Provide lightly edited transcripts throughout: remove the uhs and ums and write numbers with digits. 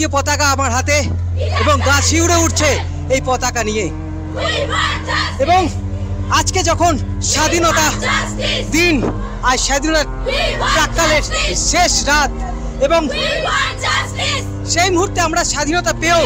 যে পতাকা আমার হাতে এবং গা শিউরে উঠছে এই পতাকা নিয়ে। এবং আজকে যখন স্বাধীনতা দিন, আজ স্বাধীনতার প্রাক্কালের শেষ রাত, এবং সেই মুহূর্তে আমরা স্বাধীনতা পেয়েও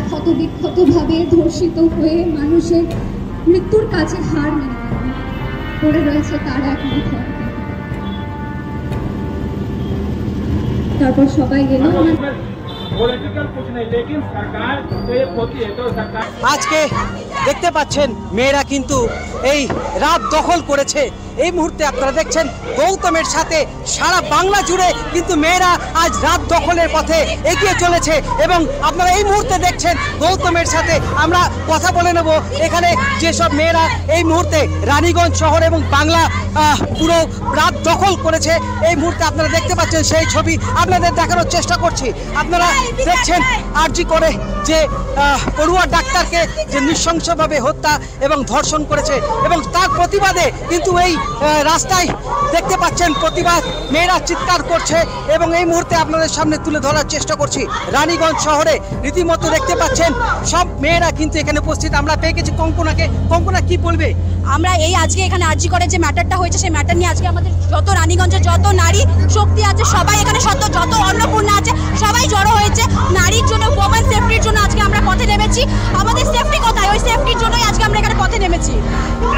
ক্ষতবিক্ষতভাবে ধর্ষিত হয়ে মানুষের মৃত্যুর কাছে হার মেনে পড়ে রয়েছে তার এক মুঠো। তারপর সবাই গেল। আজকে দেখতে পাচ্ছেন মেয়েরা কিন্তু এই রাত দখল করেছে। এই মুহূর্তে আপনারা দেখছেন গৌতমের সাথে সারা বাংলা জুড়ে কিন্তু মেয়েরা আজ রাত দখলের পথে এগিয়ে চলেছে। এবং আপনারা এই মুহূর্তে দেখছেন গৌতমের সাথে আমরা কথা বলে নেব। এখানে যেসব মেয়েরা এই মুহূর্তে রানীগঞ্জ শহর এবং বাংলা পুরো রাত দখল করেছে, এই মুহূর্তে আপনারা দেখতে পাচ্ছেন সেই ছবি আপনাদের দেখানোর চেষ্টা করছি। আপনারা দেখছেন আরজি করে যে পড়ুয়া ডাক্তারকে যে নৃশংসভাবে হত্যা এবং ধর্ষণ করেছে, এবং তার প্রতিবাদে কিন্তু এই রাস্তায় দেখতে পাচ্ছেন প্রতিবাদ, মেয়েরা চিৎকার করছে। এবং এই মুহূর্তে আপনাদের সামনে তুলে ধরার চেষ্টা করছি রানীগঞ্জ শহরে রীতিমতো দেখতে পাচ্ছেন সব মেয়েরা কিন্তু এখানে উপস্থিত। আমরা পেয়ে গেছি কঙ্কনাকে। কঙ্কনা, কি বলবে? আমরা এই আজকে এখানে আরজি করে যে ম্যাটারটা হয়েছে সেই ম্যাটার নিয়ে আজকে আমাদের যত রানীগঞ্জের যত নারী শক্তি আছে সবাই এখানে, যত অন্নপূর্ণা আছে সবাই জড়ো হয়েছে নারীর জন্য, ওমেন সেফটির জন্য আজকে আমরা পথে নেমেছি। আমাদের সেফটি কোথায়, ওই সেফটির জন্যই আজকে আমরা এখানে পথে নেমেছি।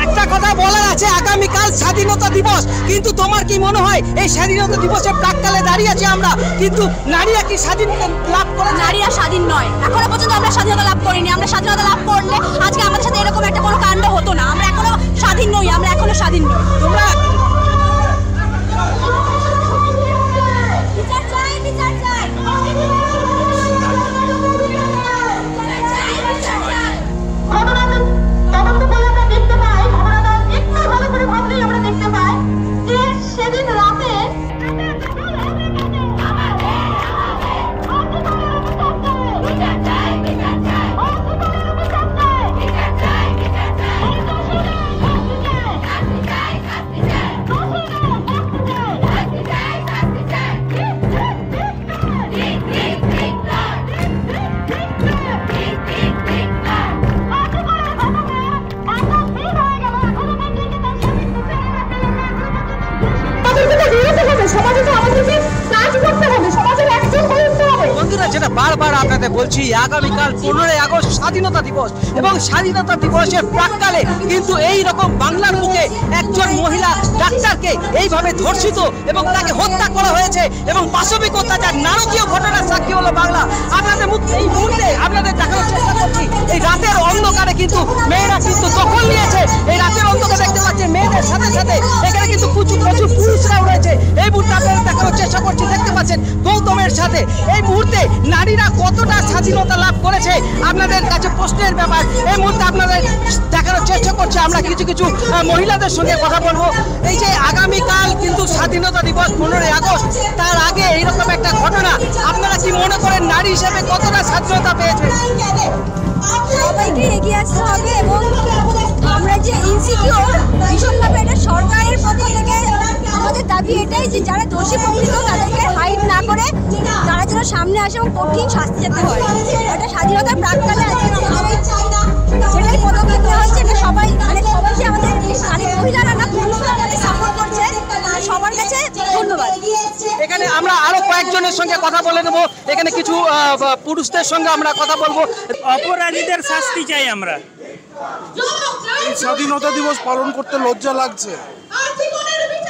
একটা কথা বলার আছে, আগামীকাল স্বাধীনতা দিবস, কিন্তু তোমার কি মনে হয় এই স্বাধীনতা দিবসের প্রাক্কালে দাঁড়িয়ে আছি আমরা, কিন্তু নারীরা কি স্বাধীনতা লাভ করে? নারীরা স্বাধীন নয়, এখনো পর্যন্ত আমরা স্বাধীনতা লাভ করিনি। আমরা স্বাধীনতা লাভ করলে আজকে আমাদের সাথে এরকম একটা কোনো কাণ্ড হতো না। আমরা এখনো স্বাধীন নই, আমরা এখনো স্বাধীন নই। তোমরা বন্ধুরা, যেটা বারবার আপনাদের বলছি, আগামীকাল 15ই আগস্ট স্বাধীনতা দিবস, এবং স্বাধীনতা দিবসের প্রাক্কালে কিন্তু এই রকম বাংলার বুকে একজন মহিলা ডাক্তারকে এইভাবে ধর্ষিত এবং তাকে হত্যা করা হয়েছে, এবং পাশবিক অত্যাচার নারকীয় ঘটনার সাক্ষী হলো বাংলা। আপনাদের এই মুহূর্তে আপনাদের দেখানোর চেষ্টা করছি এই রাতের অন্ধকারে কিন্তু মেয়েরা কিন্তু দখল নিয়েছে। এই রাতের অন্ধকারে দেখতে পাচ্ছেন মেয়েদের সাথে সাথে এখানে কিন্তু প্রচুর পুরুষরাও রয়েছে। এই মুহূর্তে আপনাদের দেখানোর চেষ্টা করছি, দেখতে পাচ্ছেন গৌতমের সাথে এই মুহূর্তে নারীরা কতটা স্বাধীনতা লাভ করেছে আপনাদের কাছে প্রশ্নের ব্যাপার। এই মুহূর্তে আপনাদের দেখানোর চেষ্টা করছি আমরা কিছু মহিলাদের সঙ্গে কথা বলবো। এই যে আগামীকাল কিন্তু স্বাধীনতা দিবস 15ই আগস্ট, তার আগে এইরকম একটা ঘটনা, আপনারা কি মনে করেন নারী হিসেবে কতটা স্বাধীনতা পেয়েছে? সবাইকে এগিয়ে আসতে হবে, এবং আমরা যে ইনসিকিউর ভীষণভাবে এটা সরকারের পক্ষ থেকে আমাদের দাবি এটাই যে যারা দোষী প্রকৃত তাদেরকে হাইড না করে তারা যেন সামনে আসে এবং কঠিন শাস্তি যেতে হয়। এটা স্বাধীনতার প্রাক্কালে আছে, সেটাই পদক্ষেপ নেওয়া হচ্ছে। এটা সবাই যে আমাদের মহিলারা না পুরুষরা আমাদের সাপোর্ট করছে, সবার কাছে ধন্যবাদ। এখানে আমরা আরো কয়েকজনের সঙ্গে কথা বলে নেবো। এখানে কিছু পুরুষদের সঙ্গে আমরা কথা বলবো। অপরাধীদের শাস্তি চাই আমরা। এই স্বাধীনতা দিবস পালন করতে লজ্জা লাগছে,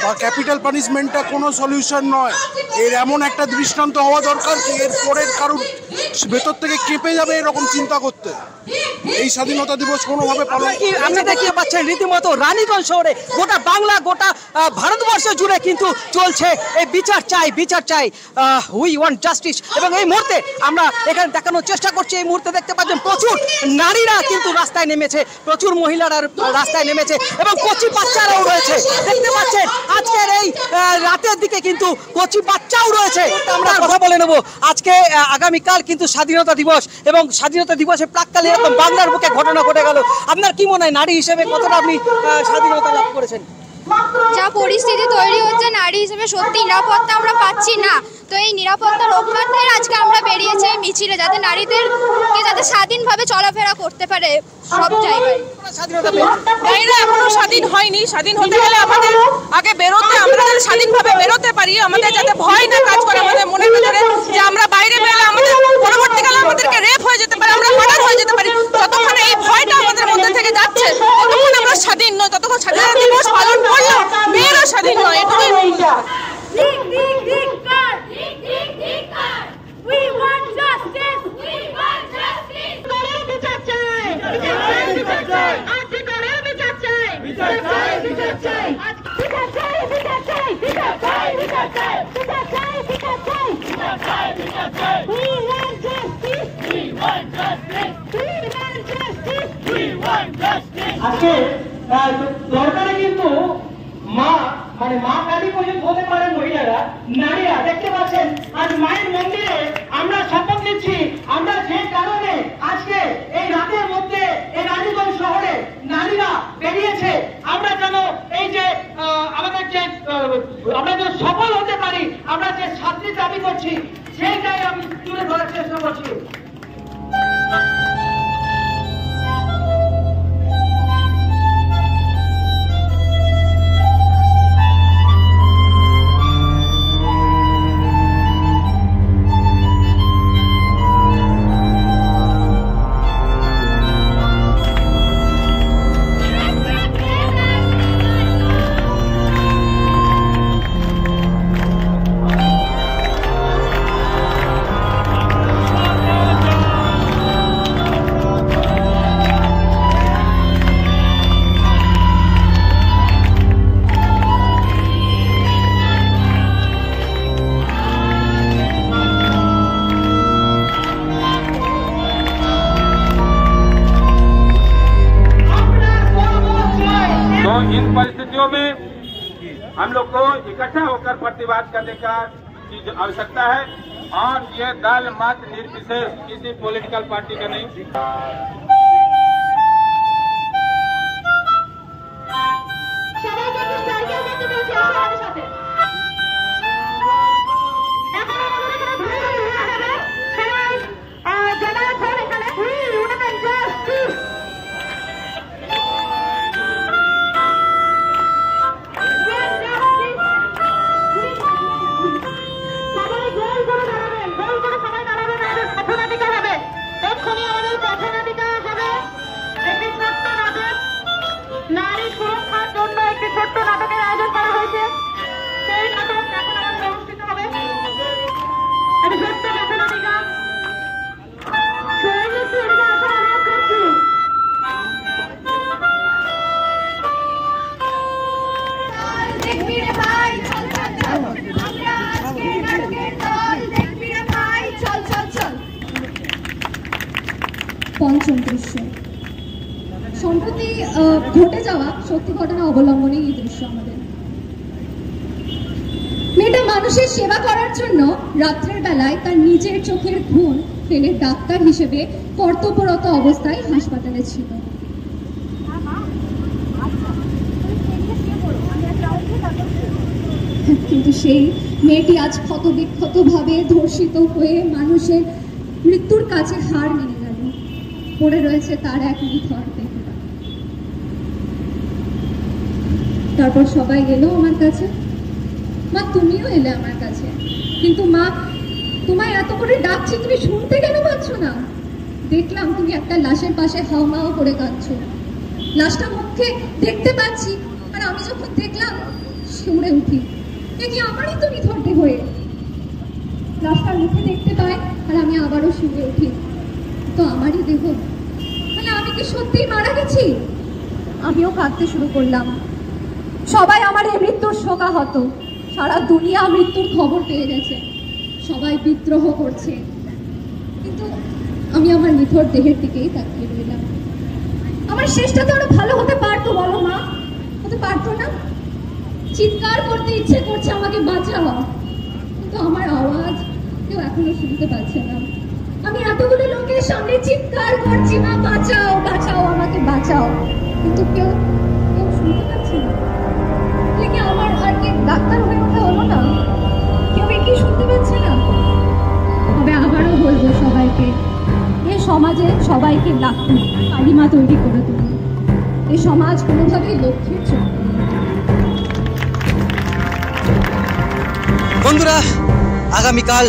বা ক্যাপিটাল পানিশমেন্টটা কোনো সলিউশন নয়। এর এমন একটা দৃষ্টান্ত হওয়া দরকার যে এর পরের কারণ ভেতর থেকে কেঁপে যাবে এরকম চিন্তা করতে। এই স্বাধীনতা দিবস কোনোভাবে পালন কি আপনি দেখতে পাচ্ছেন রীতিমতো রানীগঞ্জ শহরে গোটা বাংলা গোটা ভারতবর্ষ জুড়ে কিন্তু চলছে এই বিচার চাই, বিচার চাই, উই ওয়ান্ট জাস্টিস। এবং এই মুহূর্তে আমরা এখানে দেখানোর চেষ্টা করছি, এই মুহূর্তে দেখতে পাচ্ছেন প্রচুর নারীরা কিন্তু রাস্তায় নেমেছে, প্রচুর মহিলারা রাস্তায় নেমেছে এবং কচি বাচ্চারাও রয়েছে। দেখতে পাচ্ছেন আজকের এই রাতের দিকে কিন্তু কচি বাচ্চাও রয়েছে। আমরা কথা বলে নেব। আজকে আগামীকাল কিন্তু স্বাধীনতা দিবস এবং স্বাধীনতা দিবসের প্রাক্কালে এরকম বাংলার বুকে ঘটনা ঘটে গেল। আপনার কি মনে হয় নারী হিসেবে কতটা আপনি স্বাধীনতা লাভ করেছেন? যা পরিস্থিতি তৈরি হচ্ছে নারী হিসেবে সত্যি নিরাপত্তা আমরা পাচ্ছি না। তো এই নিরাপত্তা রক্ষার্থে আজকে আমরা বেরিয়েছি এই মিছিলে, যাতে নারীদেরকে যাতে স্বাধীনভাবে চলাফেরা করতে পারে সব জায়গায়। নারীরা এখনো স্বাধীন হয়নি। স্বাধীন হতে গেলে আমাদের আগে বেরোতে, আমরা যাতে স্বাধীনভাবে বেরোতে পারি, আমাদের যাতে ভয় না কাজ করে আমাদের মনের ভেতরে যে আমরা বাইরে বেরোলে আমাদের পরবর্তীকালে আমাদেরকে রেপ হয়ে যেতে পারে, আমরা মার্ডার হয়ে যেতে পারি। যতক্ষণ এই ভয়টা আমাদের মধ্যে থেকে যাচ্ছে ততক্ষণ আমরা স্বাধীন নই। ততক্ষণ স্বাধীনতা দিবস পালন করলেও মেয়েরা স্বাধীন নয়। এটুকুই We want justice. We want justice. বিচার চাই। বিচার চাই। আজকে করে বিচার চাই। বিচার চাই। বিচার চাই। বিচার চাই। বিচার চাই। বিচার চাই। বিচার চাই। বিচার চাই। বিচার চাই। বিচার চাই। বিচার চাই। We want justice. We want justice. We want justice. We want justice. আজকে দরকারে কিন্তু মা কালী পর্যন্ত হতে পারে মহিলারা, নারীরা। দেখতে পাচ্ছেন আজ মায়ের মন্দিরে আমরা শপথ নিচ্ছি, আমরা যে কারণে আজকে এই রাতের মধ্যে এই রানীগঞ্জ শহরে নারীরা বেরিয়েছে, আমরা যেন এই যে আমাদের যে আমরা যেন সফল হতে পারি, আমরা যে শাস্তি দাবি করছি সেইটাই আমি তুলে ধরার চেষ্টা করছি। इन परिस्थितियों में हम लोग को इकट्ठा होकर प्रतिवाद करने का की आवश्यकता है और ये दल मत निर्विशेष किसी पॉलिटिकल पार्टी का नहीं। নারী সুরক্ষার জন্য একটি ছোট্ট নাটকের আয়োজন করা হয়েছে। সেই নাটক এখন আমাদের অনুষ্ঠিত হবে। একটি ছোট্ট নাটিকা অনুরোধ করছি। পঞ্চম দৃশ্য সম্প্রতি ঘটে যাওয়া সত্যি ঘটনা অবলম্বনে এই দৃশ্য আমাদের। মেয়েটা মানুষের সেবা করার জন্য রাত্রের বেলায় তার নিজের চোখের ঘুম ফেলে ডাক্তার হিসেবে কর্তব্যরত অবস্থায় হাসপাতালে ছিল। কিন্তু সেই মেয়েটি আজ ক্ষতবিক্ষতভাবে ধর্ষিত হয়ে মানুষের মৃত্যুর কাছে হার মেনে গেল। পড়ে রয়েছে তার এক নিথর দেহ। তারপর সবাই এলো আমার কাছে, মা তুমিও এলে আমার কাছে, কিন্তু মা তোমায় এত করে ডাকছি তুমি শুনতে কেন পাচ্ছ না? দেখলাম তুমি একটা লাশের পাশে হাওমাও করে কাঁদছো। লাশটা মুখে দেখতে পাচ্ছি, আর আমি যখন দেখলাম শিউরে উঠি, এ কি আমারই তো নিথর দেহ হয়ে। লাশটার মুখে দেখতে পাই আর আমি আবারও শিউরে উঠি, তো আমারই দেহ, মানে আমি কি সত্যিই মারা গেছি? আমিও কাঁদতে শুরু করলাম। সবাই আমার এই মৃত্যুর শোকাহত, সারা দুনিয়া মৃত্যুর খবর পেয়ে গেছে, সবাই বিদ্রোহ করছে, কিন্তু আমি আমার নিথর দেহের দিকেই তাকিয়ে রইলাম। আমার শেষটা তো আরো ভালো হতে পারতো, বলো মা, হতে পারতো না? চিৎকার করতে ইচ্ছে করছে আমাকে বাঁচাও, কিন্তু আমার আওয়াজ কেউ এখনো শুনতে পাচ্ছে না। আমি এতগুলো লোকের সামনে চিৎকার করছি, মা বাঁচাও বাঁচাও আমাকে বাঁচাও, কিন্তু কেউ কেউ শুনতে পাচ্ছে না। কি আমার আর কি ডাক্তার হয়ে ওঠা হলো না? কেউ কি শুনতে পাচ্ছে না? তবে আবারও বলবো সবাইকে, এ সমাজে সবাইকে ডাকুন, কালিমা তৈরি করে তুলুন। এ সমাজ কোনোভাবেই লক্ষ্যের চোখ। বন্ধুরা, আগামীকাল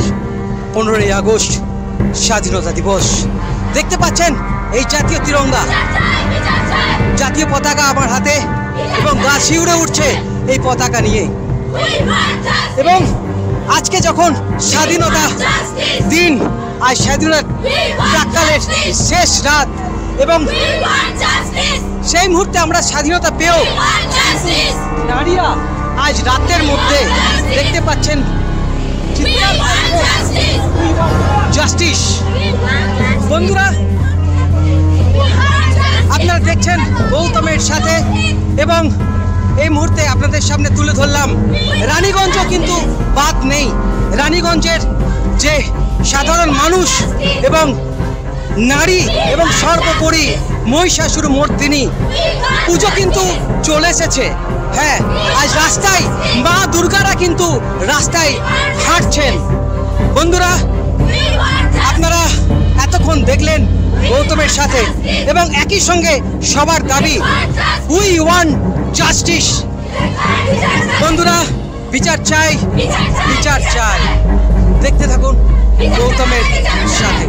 15ই আগস্ট স্বাধীনতা দিবস। দেখতে পাচ্ছেন এই জাতীয় তিরঙ্গা, জাতীয় পতাকা আমার হাতে, এবং গা শিউরে উঠছে এই পতাকা নিয়ে। এবং আজকে যখন স্বাধীনতা দিন, আজ স্বাধীনতা প্রাক্কালের শেষ রাত, এবং সেই মুহূর্তে আমরা স্বাধীনতা পেয়েও নারীরা আজ রাতের মধ্যে দেখতে পাচ্ছেন জাস্টিস। বন্ধুরা, আপনারা দেখছেন গৌতমের সাথে, এবং এই মুহূর্তে আপনাদের সামনে তুলে ধরলাম রানীগঞ্জ কিন্তু বাদ নেই। রানীগঞ্জের যে সাধারণ মানুষ এবং নারী এবং সর্বোপরি মহিষাসুর মর্দিনী পুজো কিন্তু চলে এসেছে। হ্যাঁ, আজ রাস্তায় মা দুর্গারা কিন্তু রাস্তায় হাঁটছেন। বন্ধুরা, আপনারা এতক্ষণ দেখলেন গৌতমের সাথে, এবং একই সঙ্গে সবার দাবি, উই ওয়ান্ট জাস্টিস। বন্ধুরা, বিচার চাই, বিচার চাই। দেখতে থাকুন গৌতমের সাথে।